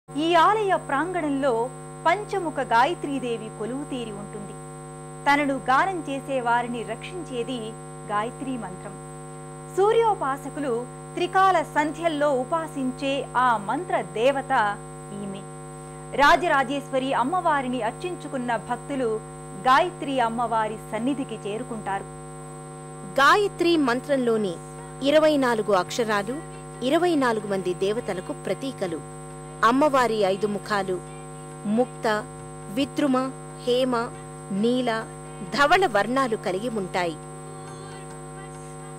ఈ ఆలయ ప్రాంగణంలో పంచముఖ గాయత్రీదేవి కొలువు తీరి ఉంటుంది. తనను గానం చేసే వారిని రక్షించేది గాయత్రీ మంత్రం. సూర్యోపాసకులు త్రికాల సంధ్యల్లో ఉపాసించే ఆ మంత్ర దేవత ఈమె. రాజరాజేశ్వరి అమ్మవారిని అర్చించుకున్న భక్తులు గాయత్రి అమ్మవారి సన్నిధికి చేరుకుంటారు. గాయత్రి మంత్రంలోని 24 అక్షరాలు 24 మంది దేవతలకు ప్రతీకలు. అమ్మవారి 5 ముఖాలు ముక్త, విద్రుమ, హేమ, నీల, ధవళ వర్ణాలు కలిగి ఉంటాయి.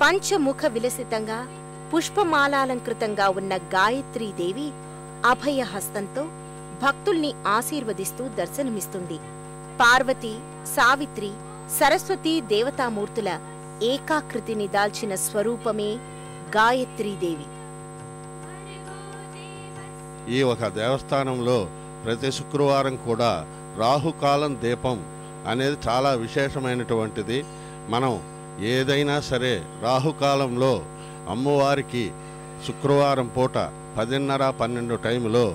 పంచముఖ విలసితంగా పుష్పమాలాలంకృతంగా ఉన్న గాయత్రీదేవి అభయ హస్తంతో భక్తుల్ని ఆశీర్వదిస్తూ దర్శనమిస్తుంది. పార్వతి, సావిత్రి, సరస్వతి దేవతామూర్తుల ఏకాకృతిని దాల్చిన స్వరూపమే గాయత్రీదేవి. ఈ ఒక దేవస్థానంలో ప్రతి శుక్రవారం కూడా రాహుకాలం దీపం అనేది చాలా విశేషమైనటువంటిది. మనం ఏదైనా సరే రాహుకాలంలో అమ్మవారికి శుక్రవారం పూట 10:30-12 టైంలో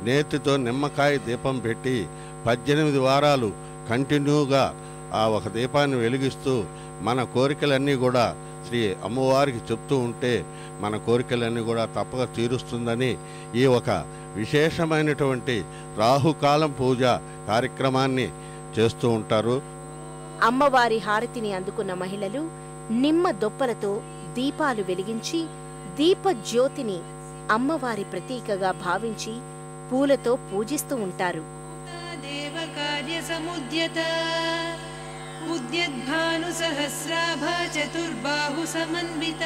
నేతితో నిమ్మకాయ దీపం పెట్టి 18 వారాలు కంటిన్యూగా ఆ ఒక దీపాన్ని వెలిగిస్తూ మన కోరికలన్నీ కూడా శ్రీ అమ్మవారికి చెప్తూ ఉంటే మన కోరికలన్నీ కూడా తప్పక తీరుస్తుందని ఈ ఒక విశేషమైనటువంటి రాహుకాలం పూజ కార్యక్రమాన్ని చేస్తూ ఉంటారు. అమ్మవారి హారతిని అందుకున్న మహిళలు నిమ్మ దొప్పలతో దీపాలు వెలిగించి దీప జ్యోతిని అమ్మవారి ప్రతీకగా భావించి పూలతో పూజిస్తూ ఉంటారు. ఉద్యద్భాను సహస్రాభ చతుర్బాహు సమన్విత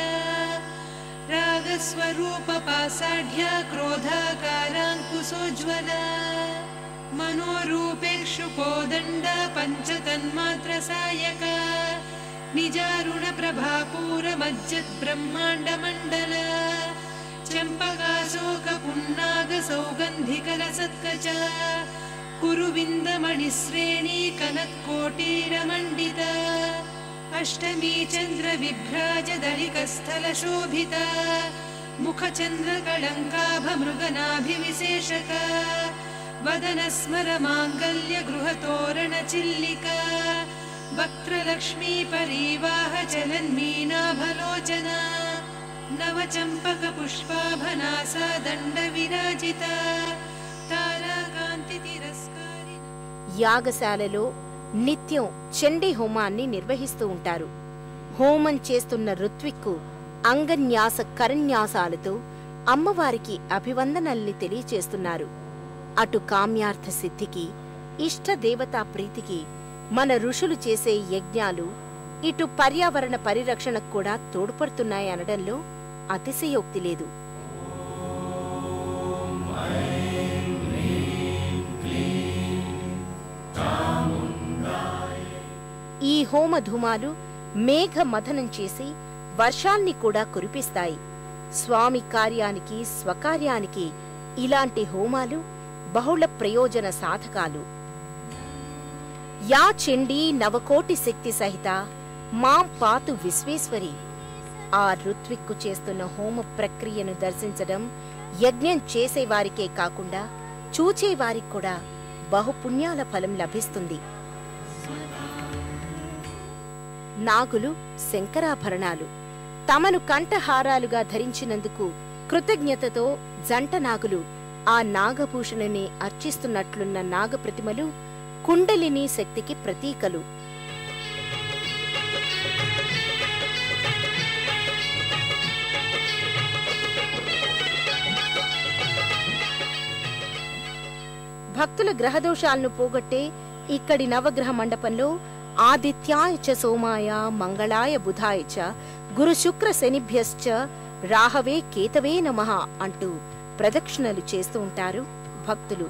రాగస్వరూప పాసాఢ్య క్రోధాకారాంకుశోజ్వల మనోరూపేక్షు కోదండ పంచతన్మాత్ర సాయక నిజారుణ ప్రభాపూర మజ్జత్ బ్రహ్మాండ మండల చంపకాశోక పున్నాగ సౌగంధికర సత్కచ కురువిందమణిశ్రేణీ కనత్కోటీరమండిత అష్టమీ చంద్ర విభ్రాజదలికస్థల శోభిత ముఖచంద్ర కళంకాభ మృగనాభివిశేషక వదన స్మర మాంగల్య గృహతోరణ చిల్లిక వక్త్రలక్ష్మీ పరీవాహ చలన్మీనాభలోచన నవచంపక పుష్పాభనాసా దండ విరాజిత తారాకాంతి తిరస్కారి. యాగశాలలో నిత్యం చండీ హోమాన్ని నిర్వహిస్తూ ఉంటారు. హోమం చేస్తున్న ఋత్విక్కు అంగన్యాస కరన్యాసాలతో అమ్మవారికి అభివందనల్ని తెలియచేస్తున్నారు. అటు కామ్యార్థ సిద్ధికి, ఇష్టదేవతా ప్రీతికి మన ఋషులు చేసే యజ్ఞాలు ఇటు పర్యావరణ పరిరక్షణకు కూడా తోడ్పడుతున్నాయనడంలో అతిశయోక్తి లేదు. ఈ హోమధూమాలు మేఘ మథనం చేసి వర్షాల్ని కూడా కురిపిస్తాయి. స్వామి కార్యానికి, స్వకార్యానికి ఇలాంటి హోమాలు బహుళ ప్రయోజన సాధకాలు. యా చండీ నవకోటి శక్తి సహిత మాం పాతు విశ్వేశ్వరి. ఆ ఋత్విక్కు చేస్తున్న హోమ ప్రక్రియను దర్శించడం యజ్ఞం చేసేవారికే కాకుండా చూచేవారికి కూడా బహుపుణ్యాల ఫలం లభిస్తుంది. నాగులు శంకరాభరణాలు తమను కంఠహారాలుగా ధరించినందుకు కృతజ్ఞతతో జంట నాగులు ఆ నాగభూషణని అర్చిస్తున్నట్లున్న నాగప్రతిమలు కుండలిని శక్తికి ప్రతీకలు. భక్తుల గ్రహదోషాలను పోగొట్టే ఇక్కడి నవగ్రహ మండపంలో ఆదిత్యాయ చ సోమాయ మంగళాయ బుధాయ చ గురు శుక్ర శనిభ్యశ్చ రాహవే కేతవే నమః అంటూ ప్రదక్షిణలు చేస్తూ ఉంటారు భక్తులు.